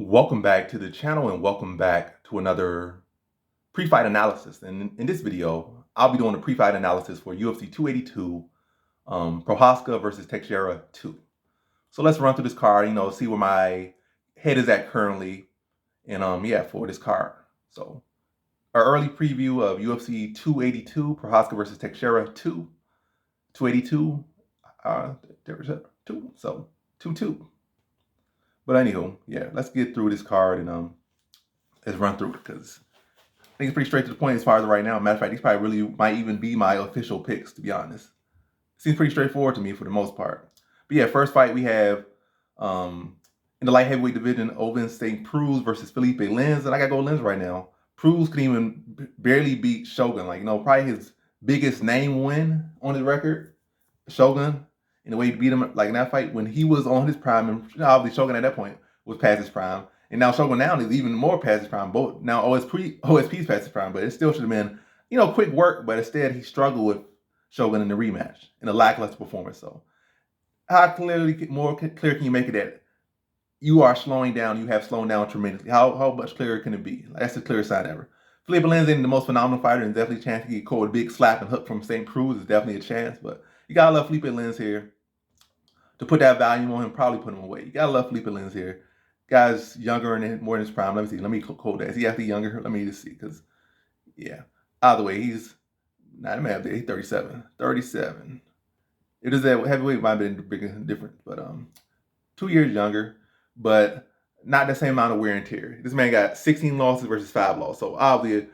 Welcome back to the channel and welcome back to another pre-fight analysis. And in this video, I'll be doing a pre-fight analysis for UFC 282, Prochazka versus Teixeira 2. So let's run through this card, see where my head is at currently, and yeah, for this card. So our early preview of UFC 282, Prochazka versus Teixeira 2, 282, there's a 2, so 2-2. But anywho, yeah, let's get through this card and let's run through it because I think it's pretty straight to the point as far as right now. Matter of fact, these probably really might even be my official picks, to be honest. Seems pretty straightforward to me for the most part. But yeah, first fight we have in the light heavyweight division, Ovince St. Preux versus Felipe Lins. And I gotta go Lins right now. Preux can even barely beat Shogun. Probably his biggest name win on his record, Shogun. And the way he beat him, like in that fight, when he was on his prime, and obviously Shogun at that point was past his prime. And now Shogun now is even more past his prime. Both now OSP's past his prime, but it still should have been, quick work. But instead, he struggled with Shogun in the rematch in a lackluster performance. So, how more clear can you make it that you are slowing down? You have slowed down tremendously. How much clearer can it be? That's the clearest sign ever. Felipe Lins ain't the most phenomenal fighter, and definitely a chance to get caught with a big slap and hook from St. Preux is definitely a chance. But you gotta love Felipe Lins here to put that value on him, probably put him away. You gotta love Felipe Lins here. Guy's younger and more in his prime. Let me see. Let me quote that. Is he actually younger? Let me just see. Because, yeah. Either way, he's 37. 37. It is that heavyweight might have been big different, but 2 years younger, but not the same amount of wear and tear. This man got 16 losses versus 5 losses. So obviously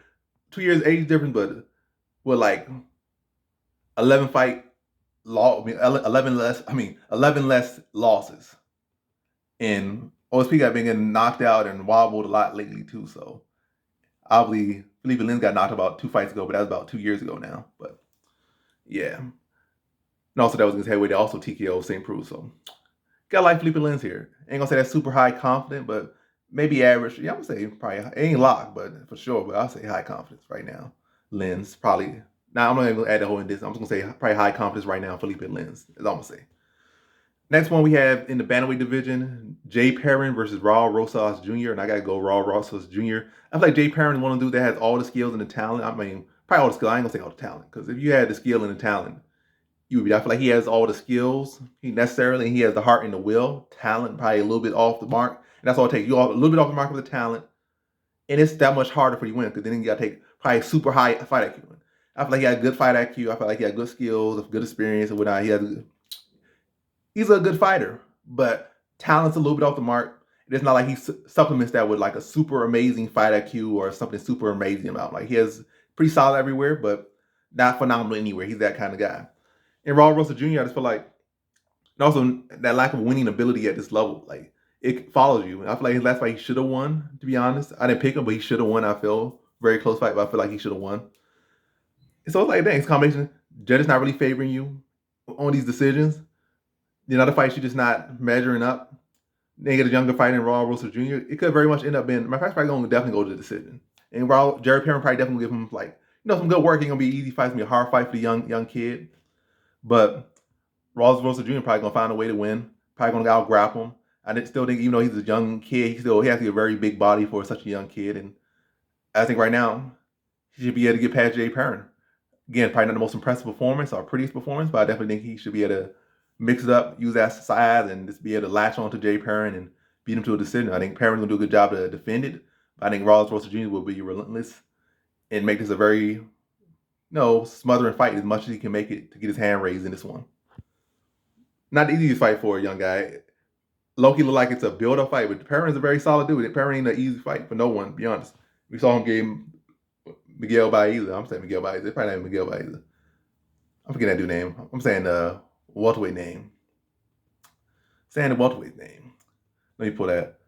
2 years age difference, but with like 11 fight law, 11 less losses. And OSP got been getting knocked out and wobbled a lot lately too. So obviously Felipe Lins got knocked about 2 fights ago, but that was about 2 years ago now. But yeah. And also that was his heavyweight. They also TKO St. Preux. So gotta like Felipe Lins here. Ain't gonna say that's super high confident, but maybe average. Yeah, I'm gonna say probably it ain't locked, but for sure. But I'll say high confidence right now. Lins probably. Now I'm not even gonna add the whole in this. I'm just gonna say probably high confidence right now. Felipe Lins is all I'm gonna say. Next one we have in the bantamweight division, Jay Perrin versus Raul Rosas Jr. And I gotta go Raul Rosas Jr. I feel like Jay Perrin is one of the dudes that has all the skills and the talent. I mean, probably all the skill. I ain't gonna say all the talent, because if you had the skill and the talent, you would be. I feel like he has all the skills he has the heart and the will. Talent probably a little bit off the mark, and that's all it takes. You a little bit off the mark with the talent, and it's that much harder for you to win, because then you gotta take probably super high fight IQ. I feel like he had good fight IQ. I feel like he had good skills, good experience, and whatnot. He's a good fighter, but talent's a little bit off the mark. It's not like he supplements that with like a super amazing fight IQ or something super amazing about. Like, he has pretty solid everywhere, but not phenomenal anywhere. He's that kind of guy. And Raul Rosa Jr., I just feel like, and also that lack of winning ability at this level, like, it follows you. And I feel like his last fight he should have won, to be honest. I didn't pick him, but he should have won. I feel very close fight, but I feel like he should have won. And so it's like, dang, it's a combination. Judges not really favoring you on these decisions. The other fights, you're just not measuring up. They get a younger fighter in Raul Rosa Jr. It could very much end up being, my first fight going to definitely go to the decision. And Jerry Perrin probably definitely give him like, some good work. Ain't gonna be easy fights, gonna be a hard fight for the young kid. But Raul Rosa Jr. probably gonna find a way to win. Probably gonna out grapple him. I still think, even though he's a young kid, he has to be a very big body for such a young kid. And I think right now he should be able to get past Jay Perrin. Again, probably not the most impressive performance or prettiest performance, but I definitely think he should be able to mix it up, use that size, and just be able to latch on to Jay Perrin and beat him to a decision. I think Perrin's gonna do a good job to defend it. But I think Raul Rosa Jr. will be relentless and make this a very, smothering fight as much as he can make it to get his hand raised in this one. Not the easiest fight for a young guy. Loki look like it's a build-up fight, but Perrin's a very solid dude. Perrin ain't an easy fight for no one, to be honest. We saw him game Miguel Baeza. I'm saying Miguel Baeza. It's probably not Miguel Baeza. I'm forgetting that dude's name. I'm saying welterweight name. Saying the welterweight name. Let me pull that.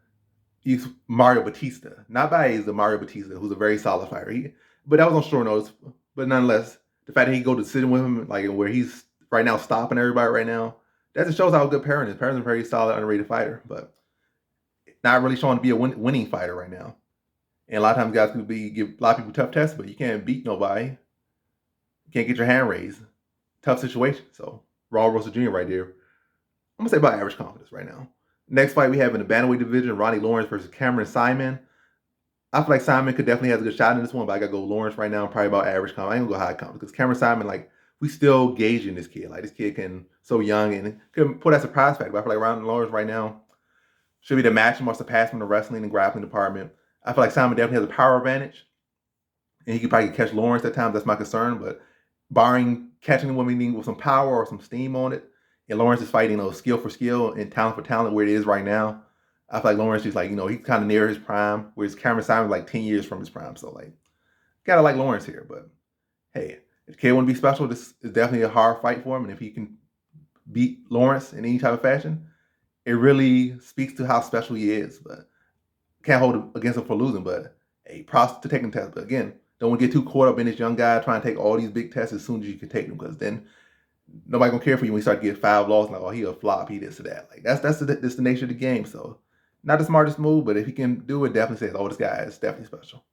He's Mario Batista. Not Baeza, Mario Batista, who's a very solid fighter. But that was on short notice. But nonetheless, the fact that he go to decision with him, like where he's right now stopping everybody right now, that just shows how good Perrin is. Perrin's a very solid, underrated fighter, but not really showing to be a winning fighter right now. And a lot of times guys could give a lot of people tough tests, but you can't beat nobody. You can't get your hand raised. Tough situation. So Raul Rosa Jr. right there, I'm gonna say about average confidence right now. Next fight we have in the bantamweight division, Ronnie Lawrence versus Cameron Simon. I feel like Simon could definitely have a good shot in this one, but I gotta go Lawrence right now. Probably about average comp. I ain't gonna go high comp because Cameron Simon, like, we still gauging this kid. Like, this kid can so young and could put that surprise factor. But I feel like Ronnie Lawrence right now should be the match him or surpass him in the wrestling and grappling department. I feel like Simon definitely has a power advantage, and he could probably catch Lawrence at times. That's my concern. But barring catching him with some power or some steam on it, and Lawrence is fighting skill for skill and talent for talent where it is right now. I feel like Lawrence is like, he's kind of near his prime, whereas Cameron Simon's like 10 years from his prime. So, like, gotta like Lawrence here. But hey, if the kid want to be special, this is definitely a hard fight for him. And if he can beat Lawrence in any type of fashion, it really speaks to how special he is. But can't hold it against him for losing. But hey, props to taking the test. But again, don't want to get too caught up in this young guy trying to take all these big tests as soon as you can take them, because then nobody gonna care for you when you start to get 5 losses. Like, oh, he a flop, he this or that. Like, that's the nature of the game. So, not the smartest move, but if he can do it, definitely says, oh, this guy is definitely special.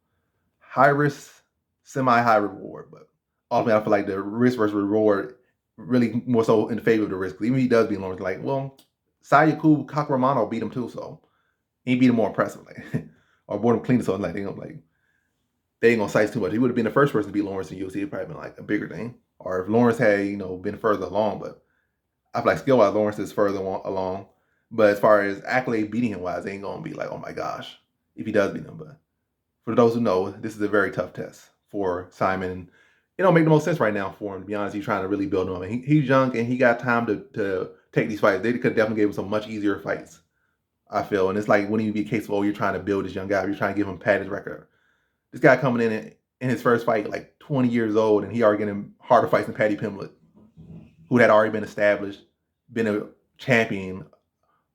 High risk, semi-high reward, but ultimately I feel like the risk versus reward really more so in favor of the risk. Even if he does beat Lawrence, like, well, Sayakub Kakramano beat him too, so he beat him more impressive, like, or bought him clean, so like they ain't gonna size too much. He would have been the first person to beat Lawrence in UFC. It'd probably been like a bigger thing. Or if Lawrence had, been further along, but I feel like skill wise, Lawrence is further along. But as far as accolade beating him wise, they ain't gonna be like, oh my gosh, if he does beat him. But for those who know, this is a very tough test for Simon. It don't make the most sense right now for him, to be honest. He's trying to really build him. I mean, he's young and he got time to take these fights. They could definitely give him some much easier fights, I feel. And it's like, wouldn't even be a case of, oh, you're trying to build this young guy. You're trying to give him padded record. This guy coming in his first fight, like 20 years old, and he already getting harder fights than Paddy Pimblett, who had already been established, been a champion,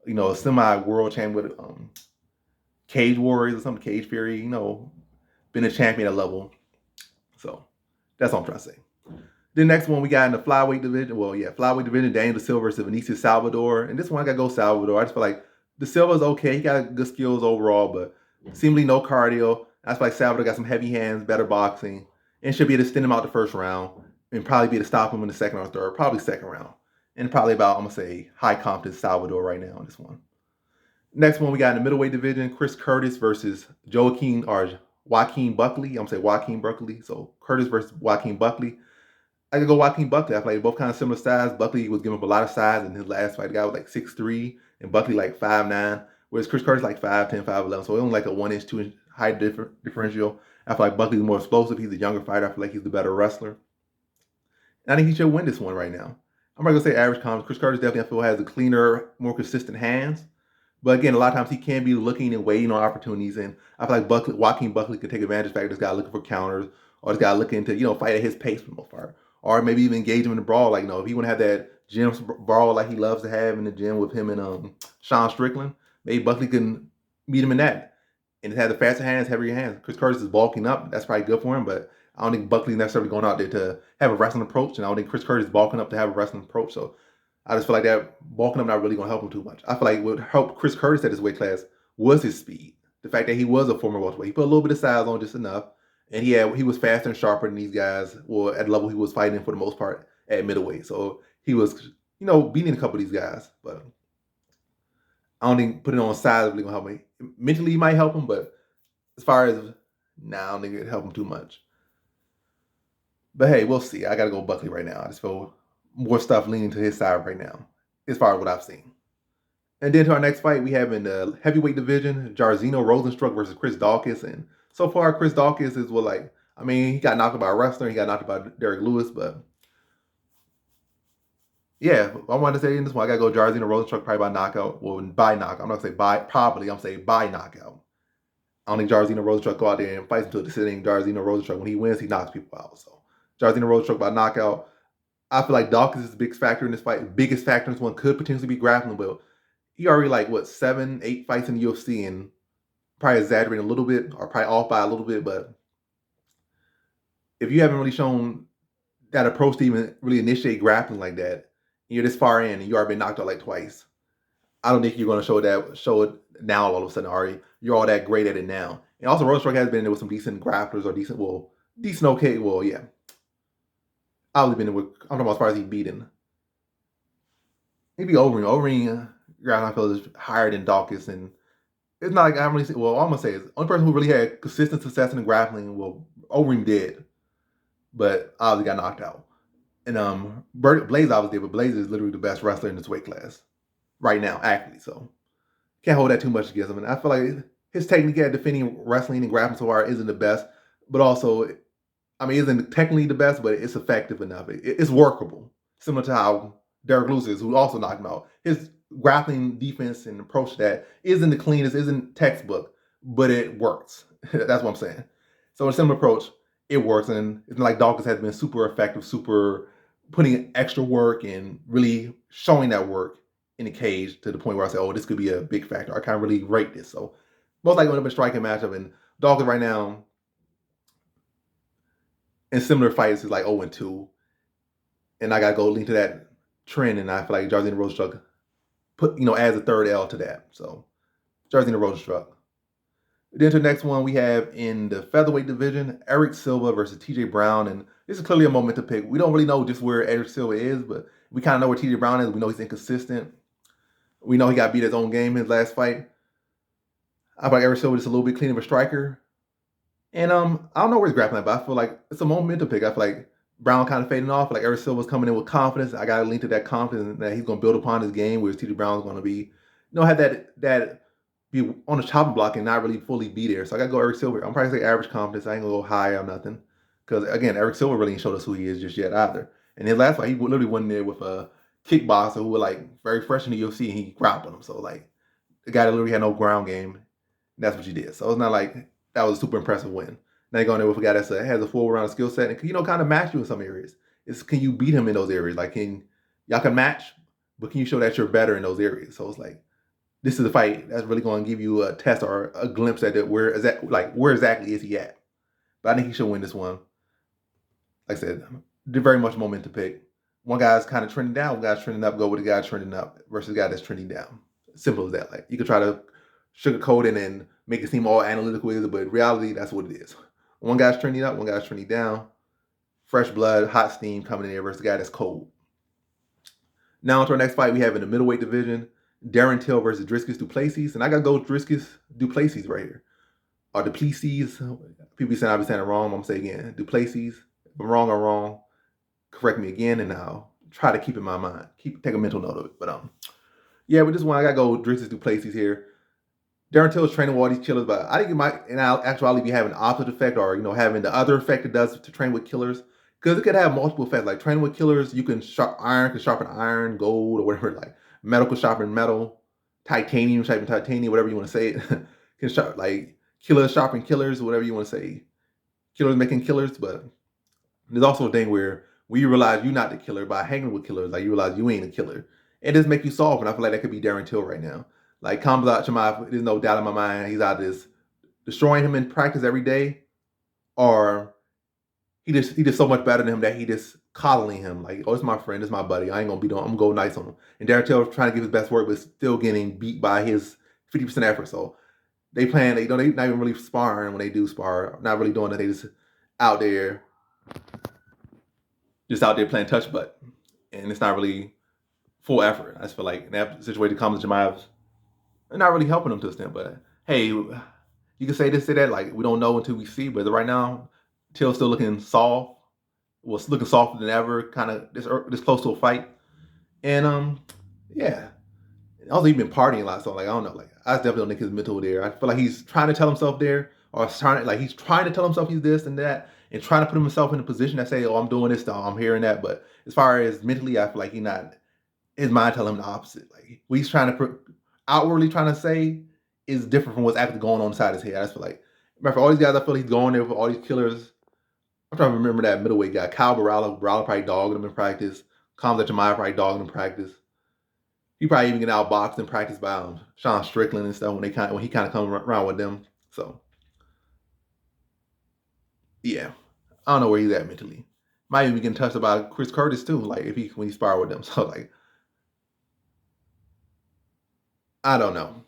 a semi-world champion with Cage Warriors or something, Cage Fury, been a champion at level. So that's all I'm trying to say. The next one we got in the flyweight division. Well, yeah, flyweight division, Daniel Da Silva versus Vinicius Salvador. And this one I got to go Salvador. I just feel like Da Silva's okay. He got good skills overall, but seemingly no cardio. I feel like Salvador got some heavy hands, better boxing, and should be able to extend him out the first round and probably be able to stop him in the second or third, probably second round. And probably about, I'm going to say, high confidence Salvador right now in this one. Next one we got in the middleweight division, Chris Curtis versus Joaquin Buckley. I'm going to say Joaquin Buckley. So Curtis versus Joaquin Buckley. I could go Joaquin Buckley. I feel like both kind of similar size. Buckley was giving up a lot of size in his last fight. The guy was like 6'3", and Buckley like 5'9", whereas Chris Curtis like 5'10", 5'11". So only like a 1 inch, 2 inch height differential. I feel like Buckley's more explosive. He's a younger fighter. I feel like he's the better wrestler. And I think he should win this one right now. I'm not going to say average comps. Chris Curtis definitely, I feel, has the cleaner, more consistent hands. But again, a lot of times he can be looking and waiting on opportunities. And I feel like Joaquin Buckley could take advantage of the fact this guy looking for counters, or this guy looking to, fight at his pace for the most part. Or maybe even engage him in the brawl. Like, if he want to have that gym brawl like he loves to have in the gym with him and Sean Strickland, maybe Buckley can meet him in that. And have the faster hands, heavier hands. Chris Curtis is bulking up. That's probably good for him, but I don't think Buckley's necessarily going out there to have a wrestling approach, and I don't think Chris Curtis is bulking up to have a wrestling approach. So I just feel like that bulking up not really going to help him too much. I feel like what helped Chris Curtis at his weight class was his speed. The fact that he was a former welterweight. He put a little bit of size on just enough, and he was faster and sharper than these guys, or at the level he was fighting for the most part at middleweight. So he was, beating a couple of these guys, but I don't think putting on size is really going to help me. Mentally, he might help him, but as far as, I don't think it'd help him too much. But hey, we'll see. I got to go Buckley right now. I just feel more stuff leaning to his side right now, as far as what I've seen. And then to our next fight, we have in the heavyweight division, Jairzinho Rozenstruik versus Chris Daukaus. And so far, Chris Daukaus is he got knocked out by a wrestler. He got knocked out by Derek Lewis. But yeah, I wanted to say in this one, I got to go Jairzinho Rozenstruik probably by knockout. Well, by knockout. I'm not going to say by, probably. I'm saying by knockout. I don't think Jairzinho Rozenstruik go out there and fights until the sitting. Jairzinho Rozenstruik, when he wins, he knocks people out. So Jairzinho Rozenstruik by knockout. I feel like Daukaus is the biggest factor in this fight. Biggest factor in this one could potentially be grappling, but he already 7, 8 fights in the UFC and probably exaggerating a little bit or probably off by a little bit. But if you haven't really shown that approach to even really initiate grappling like that, and you're this far in and you already been knocked out like twice, I don't think you're going to show it now all of a sudden. Already, you're all that great at it now. And also, Rozenstruik has been there with some decent grapplers or decent okay. Well, yeah. I've been with, I'm talking about as far as he's beaten. Maybe Overeem. Overeem grappling I feel is higher than Dawkins, and it's not like I haven't really seen. Well, I'm gonna say is the only person who really had consistent success in the grappling. Well, Overeem did, but obviously got knocked out. And Blaze obviously did, but Blaze is literally the best wrestler in this weight class right now, actually. So can't hold that too much against him. And I feel like his technique at defending wrestling and grappling so far isn't the best, but also, I mean, isn't technically the best, but it's effective enough. It's workable, similar to how Derek Lewis is, who also knocked him out. His grappling defense and approach to that isn't the cleanest, isn't textbook, but it works. That's what I'm saying. So a similar approach, it works, and it's not like Dawkins has been super effective, super putting extra work and really showing that work in the cage to the point where I say, oh, this could be a big factor. I can't really rate this. So most likely going to be a striking matchup. And Dawkins right now in similar fights is like 0-2. And I got to go lean to that trend. And I feel like Jairzinho Rosenstruck adds a third L to that. So Jairzinho Rosenstruck. Then to the next one we have in the featherweight division, Eric Silva versus TJ Brown. And this is clearly a momentum pick. We don't really know just where Eric Silva is, but we kind of know where TJ Brown is. We know he's inconsistent. We know he got beat his own game in his last fight. I feel like Eric Silva is a little bit cleaner of a striker. And I don't know where he's grappling at, but I feel like it's a momentum pick. I feel like Brown kind of fading off. Like Eric Silva's coming in with confidence. I got to link to that confidence that he's going to build upon his game, whereas TJ Brown's going to be, have that be on the chopping block and not really fully be there. So I got to go Eric Silva. I'm probably say average confidence. I ain't going to go high or nothing. Because, again, Eric Silva really ain't showed us who he is just yet either. And his last fight, he literally went in there with a kickboxer who was, like, very fresh in the UFC, and he grappled him. So, like, the guy that literally had no ground game, that's what you did. So it's not like that was a super impressive win. Now you go in there with a guy that has a full round skill set and kind of match you in some areas. It's can you beat him in those areas? Like y'all can match, but can you show that you're better in those areas? So it's like this is a fight that's really going to give you a test or a glimpse at where exactly is he at. But I think he should win this one. Like I said, very much momentum pick. One guy's kind of trending down, one guy's trending up. Go with the guy trending up versus the guy that's trending down. Simple as that. Like you could try to sugarcoat it and make it seem all analytical, but in reality, that's what it is. One guy's trending up, one guy's trending down. Fresh blood, hot steam coming in there versus the guy that's cold. Now to our next fight we have in the middleweight division, Darren Till versus Dricus Du Plessis. And I got to go Dricus Du Plessis right here. Or Du Plessis. People saying I'll be saying it wrong. I'm going to say again. Du Plessis. If I'm wrong. Correct me again and I'll try to keep it in my mind. Take a mental note of it. But yeah, with this one, I got to go Dricus Du Plessis here. Darren Till is training with all these killers, but I think it might, in actuality, be having an opposite effect or, having the other effect it does to train with killers. Because it could have multiple effects. Like training with killers, you can sharpen iron, gold, or whatever, like metal can sharpen metal, titanium, whatever you want to say it. Can sharpen, like killers sharpen killers, whatever you want to say. Killers making killers, but there's also a thing where when you realize you're not the killer by hanging with killers, like you realize you ain't a killer. It does make you soft, and I feel like that could be Darren Till right now. Like Khamzat Chimaev, there's no doubt in my mind he's out this destroying him in practice every day, or he just so much better than him that he just coddling him like, oh, it's my friend, it's my buddy. I ain't gonna beat on. I'm gonna go nice on him. And Darren Till trying to give his best work, but still getting beat by his 50% effort. So they not even really sparring when they do spar. Not really doing that. They just out there playing touch butt, and it's not really full effort. I just feel like in that situation, Khamzat Chimaev. They're not really helping them to extent, but hey, you can say this, say that, like we don't know until we see. But right now, Till's still looking soft. Was looking softer than ever, kind of this close to a fight. And yeah. Also, he's been partying a lot, so like I don't know, like I definitely don't think his mental there. I feel like he's trying to tell himself there, or he's trying to tell himself he's this and that, and trying to put himself in a position that say, oh, I'm doing this, I'm hearing that. But as far as mentally, I feel like his mind telling him the opposite. Like what he's outwardly trying to say is different from what's actually going on inside his head. I just feel like, for all these guys, I feel like he's going there with all these killers. I'm trying to remember that middleweight guy, Kyle Barala. Barala probably dogging him in practice. Khamzat Chimaev probably dogging him in practice. He probably even get outboxed in practice by Sean Strickland and stuff when he kind of come around with them. So yeah, I don't know where he's at mentally. Might even be getting touched about Chris Curtis too, like when he sparred with them. So like, I don't know.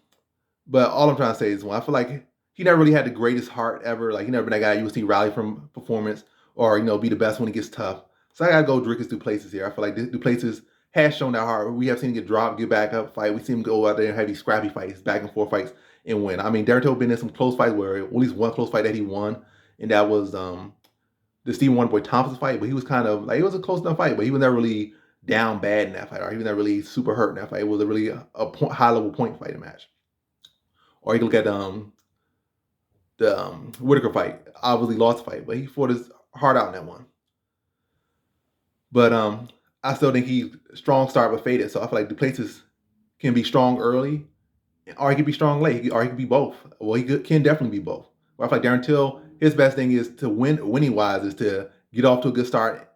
But all I'm trying to say is, I feel like he never really had the greatest heart ever. Like he never been that guy you would see rally from performance or be the best when it gets tough. So I gotta go Dricus Du Plessis here. I feel like Du Plessis has shown that hard. We have seen him get dropped, get back up, fight. We see him go out there and have these scrappy fights, back and forth fights, and win. I mean, Darren Till been in some close fights where at least one close fight that he won, and that was the Stephen Wonderboy Thompson fight. But he was kind of like, it was a close enough fight, but he was never really down bad in that fight, or he was never really super hurt in that fight. It was a really high level point fighting match. Or you can look at the Whitaker fight. Obviously lost the fight, but he fought his heart out in that one. But I still think he's strong start but faded. So I feel like Duplessis can be strong early, or he could be strong late, or he could be both. Well, can definitely be both. But I feel like Darren Till, his best thing is to winning wise is to get off to a good start,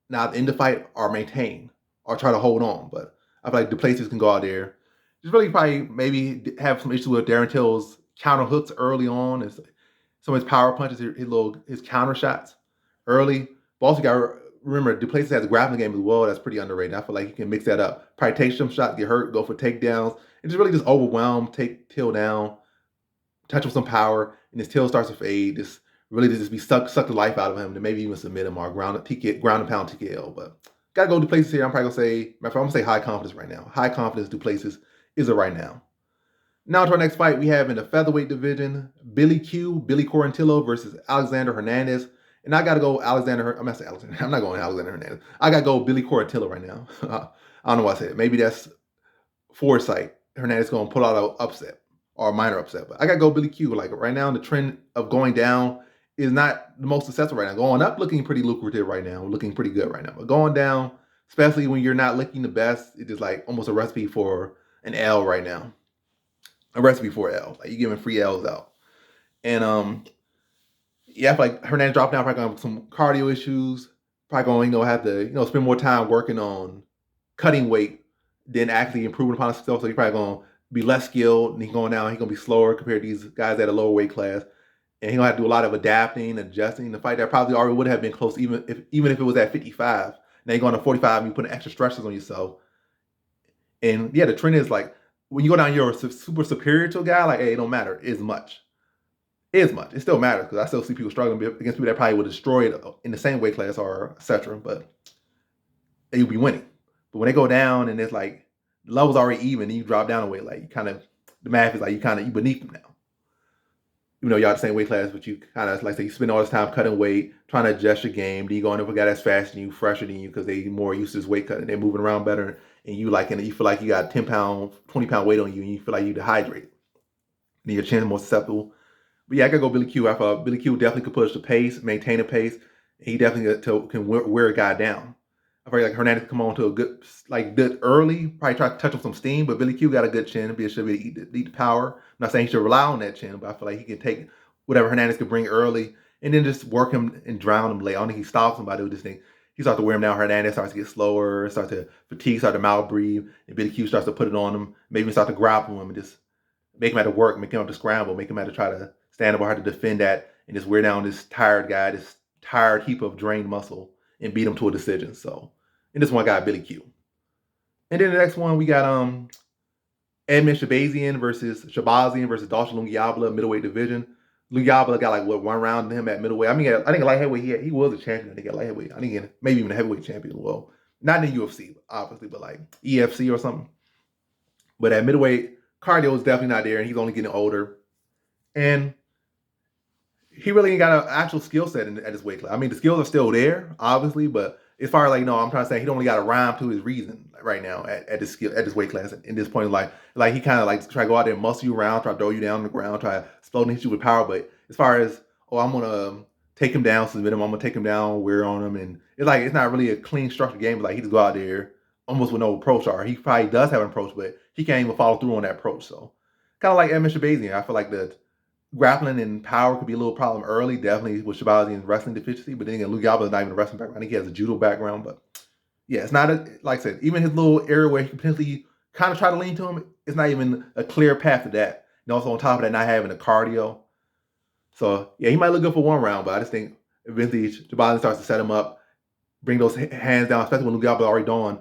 not end the fight or maintain or try to hold on. But I feel like Duplessis can go out there, just really probably maybe have some issues with Darren Till's counter hooks early on, and some of his power punches, his counter shots early. But also got to remember, Duplessis has a grappling game as well that's pretty underrated. I feel like he can mix that up. Probably take some shots, get hurt, go for takedowns, and just really just overwhelm, take Till down, touch with some power, and his Till starts to fade. Just really just be suck the life out of him, and maybe even submit him or ground and pound TKO. But gotta go Duplessis here. I'm probably gonna say, I'm gonna say high confidence right now. High confidence Duplessis is a right now. Now to our next fight, we have in the featherweight division, Billy Quarantillo versus Alexander Hernandez. And I got to go I'm not saying Alexander. I'm not going Alexander Hernandez. I got to go Billy Quarantillo right now. I don't know why I said it. Maybe that's foresight. Hernandez going to pull out an upset or a minor upset. But I got to go Billy Q. Like right now, the trend of going down is not the most successful right now. Going up, looking pretty lucrative right now. Looking pretty good right now. But going down, especially when you're not looking the best, it is like almost a recipe for an L right now. A recipe for L. Like you're giving free L's out. And yeah, I feel like Hernandez dropped down, probably gonna have some cardio issues. Probably going to have to spend more time working on cutting weight than actually improving upon himself. So he's probably gonna be less skilled, and he's going down. He's gonna be slower compared to these guys at a lower weight class, and he's gonna have to do a lot of adapting, adjusting. The fight that probably already would have been close, even if it was at 55. Now you're going to 45, and you put extra stresses on yourself. And yeah, the trend is like when you go down, you're super superior to a guy. Like, hey, it don't matter as much. It still matters because I still see people struggling against people that probably would destroy it in the same weight class or etc. But you'll be winning. But when they go down and it's like the level's already even, and you drop down a weight, like the math is like you beneath them now. Even though y'all the same weight class, but you kind of like say you spend all this time cutting weight, trying to adjust your game. Then you go in with a guy that's faster than you, fresher than you, because they more used to this weight cutting, they're moving around better, and you feel like you got 10-pound, 20-pound weight on you, and you feel like you dehydrate. And your chin's more susceptible. But yeah, I gotta go Billy Q. I thought Billy Q definitely could push the pace, maintain the pace. He definitely can wear a guy down. I feel like Hernandez come on to a good early, probably try to touch on some steam, but Billy Q got a good chin. Should be eat the power. I'm not saying he should rely on that chin, but I feel like he can take whatever Hernandez could bring early and then just work him and drown him late. I don't think he stops him by doing this thing. He starts to wear him down. Hernandez starts to get slower, starts to fatigue, starts to mouth breathe, and Billy Q starts to put it on him, maybe start to grapple him and just make him have to work, make him have to scramble, make him have to try to stand up hard to defend that and just wear down this tired guy, this tired heap of drained muscle, and beat him to a decision. So, and this one got Billy Q. And then the next one, we got Edmund Shabazian versus Dalshin Lungiabla, middleweight division. Lungiabla got like one round in him at middleweight. I mean, I think light heavyweight, he was a champion. I think at light heavyweight. I think maybe even a heavyweight champion. Well, not in the UFC, obviously, but like EFC or something. But at middleweight, cardio is definitely not there, and he's only getting older. And he really ain't got an actual skill set at his weight class. I mean, the skills are still there, obviously, but as far as like, I'm trying to say he don't really got a rhyme to his reason right now at this weight class in this point in life. Like he kind of like try to go out there and muscle you around, try to throw you down on the ground, try to explode and hit you with power. But as far as I'm gonna take him down, submit him, I'm gonna take him down, wear on him, and it's not really a clean structured game. But like he just go out there almost with no approach, or he probably does have an approach, but he can't even follow through on that approach. So kind of like Edmund Shabazian, I feel like the grappling and power could be a little problem early, definitely with Shabazian's wrestling deficiency. But then again, Luke Galba is not even a wrestling background. I think he has a judo background. But yeah, it's not like I said, even his little area where he can potentially kind of try to lean to him, it's not even a clear path to that. And also on top of that, not having the cardio. So yeah, he might look good for one round, but I just think eventually Shabazian starts to set him up, bring those hands down, especially when Luke Galba already doing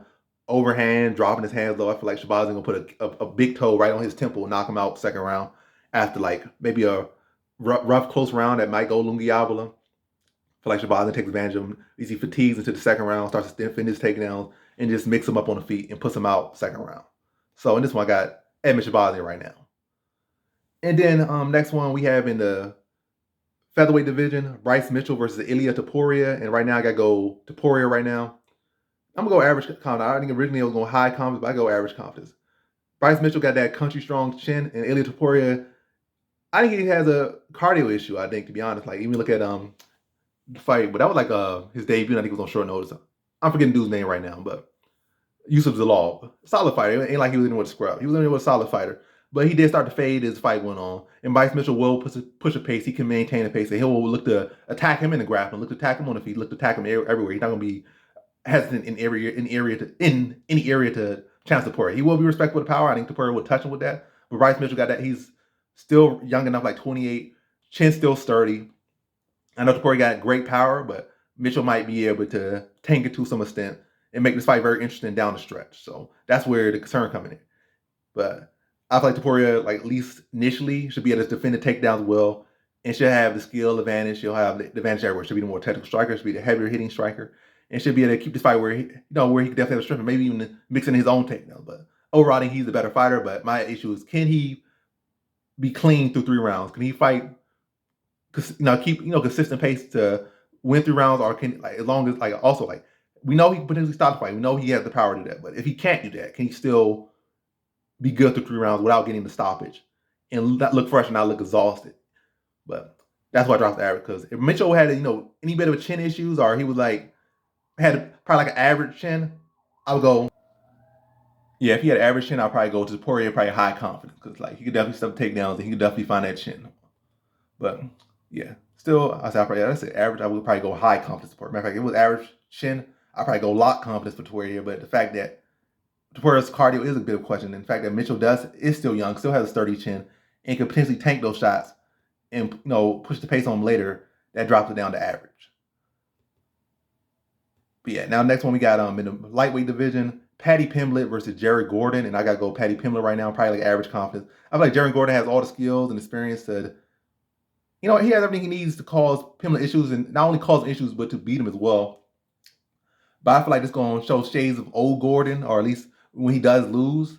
overhand, dropping his hands low. I feel like Shabazian gonna put a big toe right on his temple and knock him out second round. After like maybe a rough close round that might go Lungiabla. I feel like Shabazian takes advantage of him. He fatigues into the second round, starts to defend his takedowns, and just mix him up on the feet and puts him out second round. So in this one, I got Edmund Shabazian right now. And then next one we have in the featherweight division, Bryce Mitchell versus Ilia Topuria. And right now I got to go Topuria right now. I'm going to go average confidence. I think originally I was going high confidence, but I go average confidence. Bryce Mitchell got that country strong chin, and Ilia Topuria, I think he has a cardio issue, I think, to be honest. Like, even look at the fight, but that was like his debut, and I think it was on short notice. I'm forgetting the dude's name right now, but Yusuf Zalal, solid fighter. It ain't like he was in with a scrub. He was in with a solid fighter. But he did start to fade as the fight went on. And Bryce Mitchell will push a pace. He can maintain a pace. And he'll look to attack him in the grappling, look to attack him on the feet, look to attack him everywhere. He's not going to be hesitant in any area to challenge Topuria. He will be respectful of the power. I think Topuria will touch him with that. But Bryce Mitchell got that. He's still young enough, like 28. Chin still sturdy. I know Topuria got great power, but Mitchell might be able to tank it to some extent and make this fight very interesting down the stretch. So that's where the concern coming in. But I feel like Topuria, like at least initially, should be able to defend the takedowns well and should have the skill advantage. She'll have the advantage everywhere. Should be the more technical striker, should be the heavier hitting striker, and should be able to keep this fight where he can definitely have a strength, and maybe even mixing his own takedowns. But overall, I think he's the better fighter. But my issue is, can he be clean through 3 rounds? Can he fight? Keep consistent pace to win 3 rounds, or can as long as also we know he can potentially stop the fight. We know he has the power to do that. But if he can't do that, can he still be good through 3 rounds without getting the stoppage and not look fresh and not look exhausted? But that's why I dropped the average, because if Mitchell had any bit of chin issues, or he was had probably like an average chin, I would go. Yeah, if he had an average chin, I'd probably go to Poirier, probably high confidence, because he could definitely stop takedowns and he could definitely find that chin. But yeah, still, I said average. I would probably go high confidence for Poirier. Matter of fact, if it was average chin, I'd probably go lock confidence for Poirier. But the fact that Topuria's cardio is a bit of a question, and the fact that Mitchell is still young, still has a sturdy chin, and can potentially tank those shots and push the pace on him later, that drops it down to average. But yeah, now next one we got in the lightweight division, Paddy Pimblett versus Jerry Gordon, and I gotta go Paddy Pimblett right now, probably like average confidence. I feel like Jerry Gordon has all the skills and experience to, he has everything he needs to cause Pimblett issues, and not only cause issues, but to beat him as well. But I feel like this going to show shades of old Gordon, or at least when he does lose.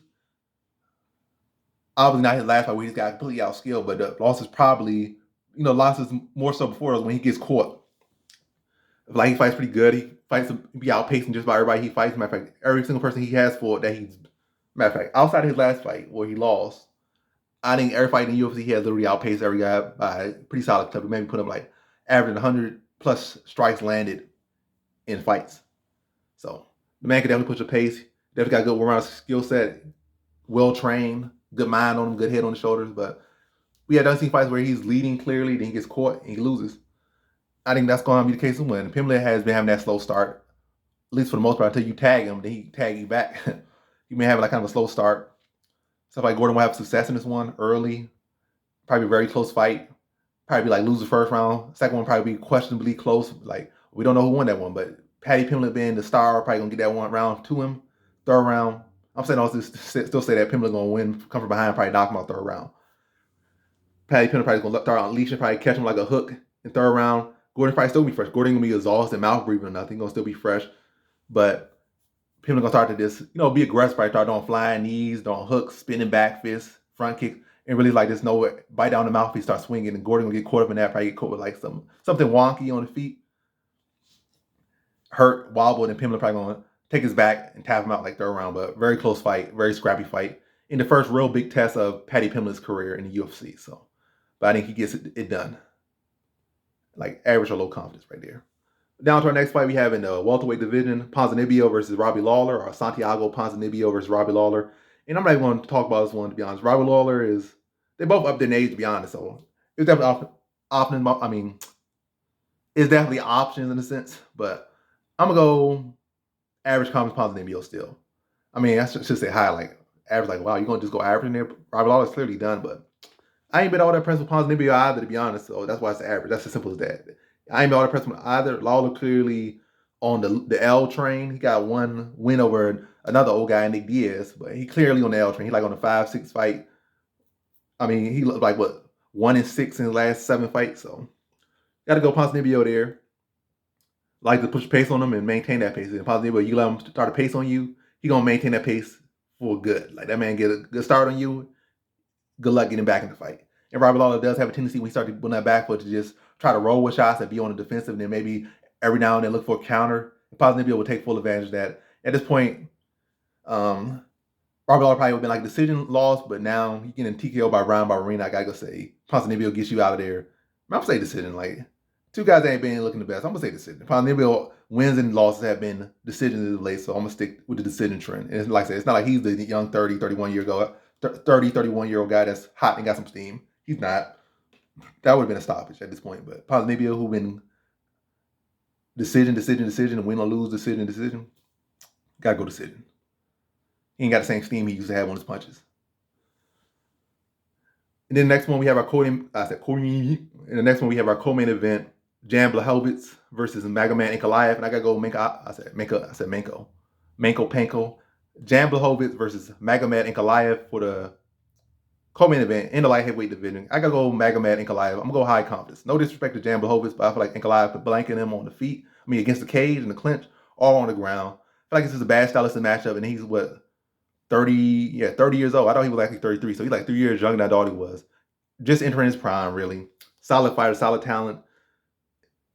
Obviously not his last fight where he's got completely outskilled, but the loss is probably, losses more so before when he gets caught. Like, he fights pretty good. He fights to be outpacing just about everybody he fights. Matter of fact, every single person he has fought that he's, matter of fact, outside of his last fight where he lost, I think every fight in the UFC he has literally outpaced every guy by a pretty solid clip. Maybe put him averaging 100 plus strikes landed in fights. So the man can definitely push a pace. Definitely got a good all-around skill set, well trained, good mind on him, good head on the shoulders. But we have done seen fights where he's leading clearly, then he gets caught and he loses. I think that's going to be the case when Pimblett has been having that slow start, at least for the most part, until you tag him, then he tag you back. You may have kind of a slow start. Stuff like Gordon will have success in this one early. Probably a very close fight. Probably lose the first round. Second one probably be questionably close. We don't know who won that one, but Paddy Pimblett being the star, probably going to get that one round to him. Third round, I'm saying all this to still say that Pimblett going to win, come from behind, probably knock him out third round. Paddy Pimblett probably going to start unleashing, probably catch him like a hook in third round. Gordon probably still be fresh. Gordon going to be exhausted, mouth breathing or nothing. Going to still be fresh. But Pimblett going to start to just, be aggressive, probably start doing flying knees, doing hooks, spinning back fists, front kicks, and really just bite down the mouth, he starts swinging, and Gordon going to get caught up in that, probably get caught with something wonky on the feet. Hurt, wobbled, and Pimblett probably going to take his back and tap him out third round. But very close fight, very scrappy fight. In the first real big test of Paddy Pimblett's career in the UFC. So, but I think he gets it done. Average or low confidence right there. Down to our next fight we have in the welterweight division, Ponzinibbio versus Robbie Lawler, or Santiago Ponzinibbio versus Robbie Lawler. And I'm not even going to talk about this one, to be honest. Robbie Lawler they both up their age, to be honest. So it's definitely it's definitely options in a sense, but I'm going to go average confidence Ponzinibbio still. I should say high, average, wow, you're going to just go average in there? Robbie Lawler's clearly done, but I ain't been all that impressed with Ponzinibbio either, to be honest. So that's why it's average. That's as simple as that. I ain't been all that impressed with either. Lawler clearly on the L train. He got one win over another old guy, Nick Diaz, but he clearly on the L train. He on the 5-6 fight. He looked 1-6 in the last 7 fights. So got to go Ponzinibbio there. like to push pace on him and maintain that pace. And positive, you let him start a pace on you, he gonna maintain that pace for good. Like that man get a good start on you, good luck getting back in the fight. And Robert Lawler does have a tendency when he starts to put that back foot to just try to roll with shots and be on the defensive, and then maybe every now and then look for a counter. And Positively will take full advantage of that. At this point, Robert Lawler probably would have been like decision loss, but now he getting TKO by round by arena. I gotta go say Ponzinibbio gets you out of there. I'm gonna say decision. Like two guys that ain't been looking the best. I'm gonna say decision. Ponzinibbio wins and losses have been decisions as of late, so I'm gonna stick with the decision trend. And like I said, it's not like he's the young 30, 31-year-old guy that's hot and got some steam. He's not. That would have been a stoppage at this point. But Ponzinibbio, who been decision, and win or lose, decision, gotta go decision. He ain't got the same steam he used to have on his punches. And then the next one we have our co-main event, Jan Blachowicz versus Magomed Ankalaev. And I gotta go Manko Panko. Jan Blachowicz versus Magomed Ankalaev for the co-main event in the light heavyweight division. I gotta go Magomed Ankalaev. I'm gonna go high confidence. No disrespect to Jan Blachowicz, but I feel like Ankalaev could blanket him on the feet. I mean, against the cage and the clinch, all on the ground. I feel like this is a bad stylistic matchup, and he's 30 years old. I thought he was actually 33, so he's like 3 years younger than I thought he was. Just entering his prime, really. Solid fighter, solid talent.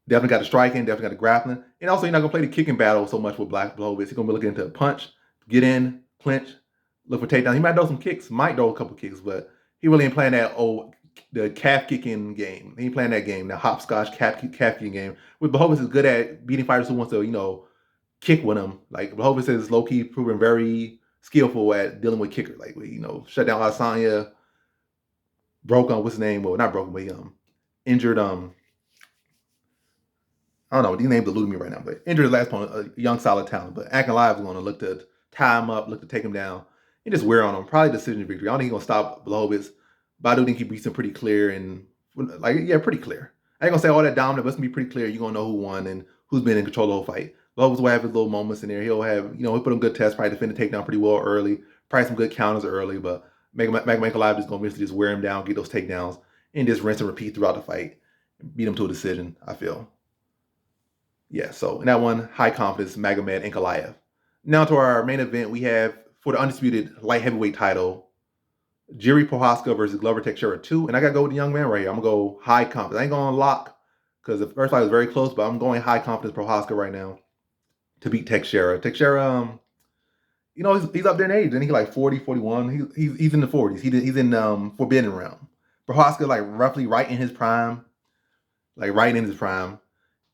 Definitely got the striking, definitely got the grappling. And also, you're not going to play the kicking battle so much with Blachowicz. He's going to be looking into a punch, get in, clinch, look for takedown. He might throw some kicks, might throw a couple kicks, but he really ain't playing the calf kicking game. He ain't playing that game, the hopscotch calf kicking game. With Blachowicz is good at beating fighters who wants to, kick with him. Like Blachowicz is low-key proven very skillful at dealing with kickers. Like, shut down Adesanya, what's his name? Well, not broken, but injured, I don't know, these names eluding me right now, but injured his last opponent, a young solid talent. But Ankalaev is going to look to tie him up, look to take him down, and just wear on him. Probably decision victory. I don't think he's going to stop Blachowicz, but I do think he beats him pretty clear pretty clear. I ain't going to say all that dominant, but it's going to be pretty clear. You're going to know who won and who's been in control of the whole fight. Blachowicz will have his little moments in there. He'll have, he'll put on good tests, probably defend the takedown pretty well early, probably some good counters early, but Ankalaev is going to eventually just wear him down, get those takedowns, and just rinse and repeat throughout the fight, beat him to a decision, I feel. Yeah, so in that one, high confidence, Magomed Ankalaev. Now to our main event, we have, for the undisputed light heavyweight title, Jiri Prochazka versus Glover Teixeira 2. And I got to go with the young man right here. I'm going to go high confidence. I ain't going to lock, because the first fight was very close, but I'm going high confidence Prochazka right now to beat Teixeira. Teixeira, he's up there in age. I think he's like 40, 41. He's in the 40s. He's in forbidden realm. Prochazka, like roughly right in his prime.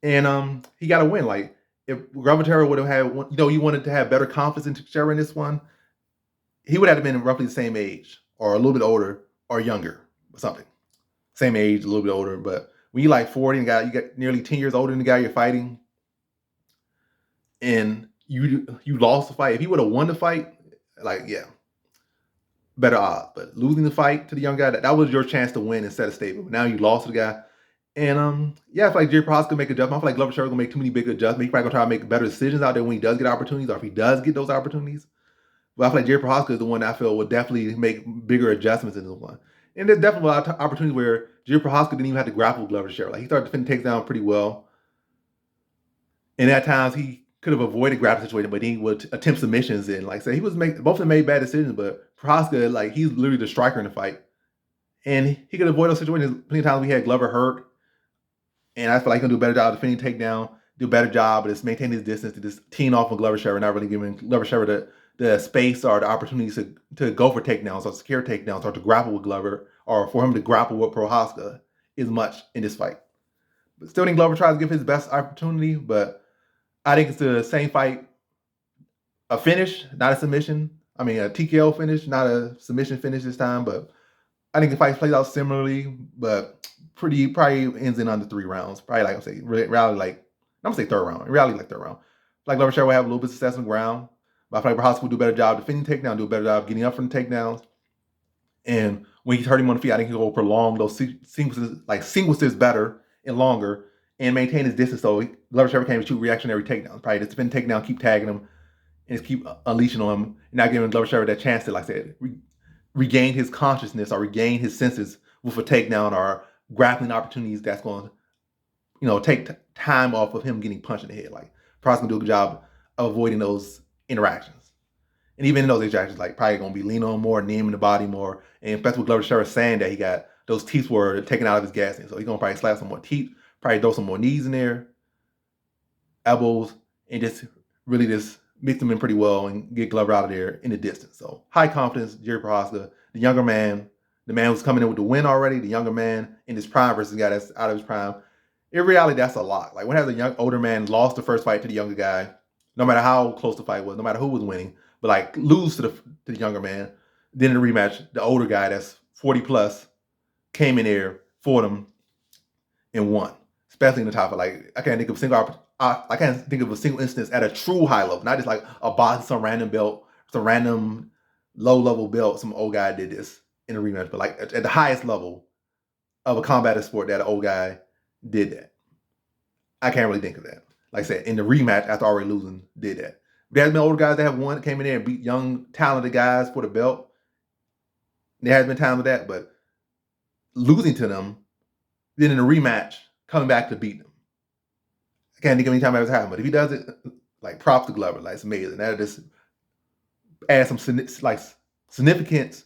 And he got to win. Like, if Teixeira would have had, you wanted to have better confidence in Teixeira in this one, he would have been roughly the same age, or a little bit older, or younger, or something. Same age, a little bit older. But when you're like 40 and you got nearly 10 years older than the guy you're fighting, and you lost the fight. If he would have won the fight, better odds. But losing the fight to the young guy, that was your chance to win and set a statement. But now you lost to the guy. And I feel like Jiri Prochazka can make adjustments. I feel like Glover Teixeira gonna make too many big adjustments. He's probably gonna try to make better decisions out there when he does get opportunities, or if he does get those opportunities. But I feel like Jiri Prochazka is the one that I feel will definitely make bigger adjustments in this one. And there's definitely a lot of opportunities where Jiri Prochazka didn't even have to grapple with Glover Teixeira. Like, he started defending takedowns pretty well. And at times he could have avoided grappling situation, but he would attempt submissions. And both of them made bad decisions, but Prochazka, he's literally the striker in the fight. And he could avoid those situations. Plenty of times we had Glover hurt. And I feel like he's gonna do a better job defending takedown, do a better job of just maintaining his distance, to just teeing off with Glover Teixeira, not really giving Glover Teixeira the space or the opportunities to go for takedowns or secure takedowns or to grapple with Glover, or for him to grapple with Prochazka as much in this fight. But still think Glover tries to give his best opportunity, but I think it's the same fight, a finish, not a submission. I mean, a TKO finish, not a submission finish this time, but I think the fight plays out similarly, but probably ends in under 3 rounds. Probably, like I'm saying, rally, I'm gonna say third round. In reality, third round. Like Glover Teixeira will have a little bit of success on the ground, but I feel like Prochazka will do a better job defending takedown, do a better job getting up from the takedowns. And when he's hurting him on the feet, I think he'll prolong those sequences better and longer, and maintain his distance. So Glover Teixeira can't shoot reactionary takedowns. Probably just defend takedown, keep tagging him, and just keep unleashing on him, and not giving Glover Teixeira that chance to, like I said, regain his consciousness or regain his senses with a takedown or grappling opportunities that's going to, take time off of him getting punched in the head. Like, Prochazka do a good job of avoiding those interactions. And even in those interactions, like, probably going to be leaning on more, naming the body more. And especially with Glover Teixeira saying that he got those teeth were taken out of his gas. So he's going to probably slap some more teeth, probably throw some more knees in there, elbows, and just really just mix them in pretty well and get Glover out of there in the distance. So high confidence, Jerry Prochazka, the younger man, the man who's coming in with the win already, the younger man in his prime versus the guy that's out of his prime. In reality, that's a lot. Like, when has a older man lost the first fight to the younger guy, no matter how close the fight was, no matter who was winning, but like lose to the younger man, then in the rematch, the older guy that's 40 plus came in there, fought him, and won. Especially in the top of, like, I can't think of a single instance at a true high level, not just like a box, some random belt, some random low level belt, some old guy did this in a rematch, but like at the highest level of a combative sport that an old guy did that. I can't really think of that. Like I said, in the rematch after already losing, did that. There has been older guys that have won, came in there and beat young, talented guys for the belt. There has been times with that, but losing to them, then in a rematch, coming back to beat them. I can't think of any time that's happened, but if he does it, like, props to Glover. Like, it's amazing. That just adds some significant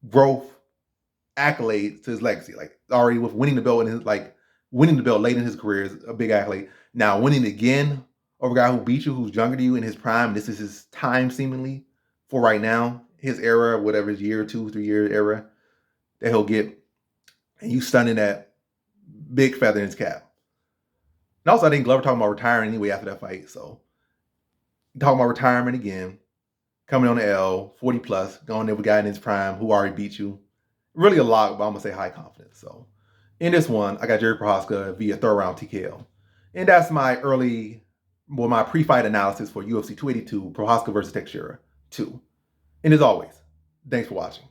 growth accolades to his legacy. Like, already with winning the belt and winning the belt late in his career is a big accolade. Now, winning again over a guy who beat you, who's younger than you in his prime, this is his time seemingly for right now, his era, whatever his year, 2-3 year era that he'll get, and you stunning that big feather in his cap. And also, I think Glover talking about retiring anyway after that fight. So, talking about retirement again, coming on the L, 40 plus, going there with a guy in his prime who already beat you. Really a lot, but I'm going to say high confidence. So, in this one, I got Jerry Prochazka via third round TKO. And that's my pre-fight analysis for UFC 282, Prochazka versus Teixeira 2. And as always, thanks for watching.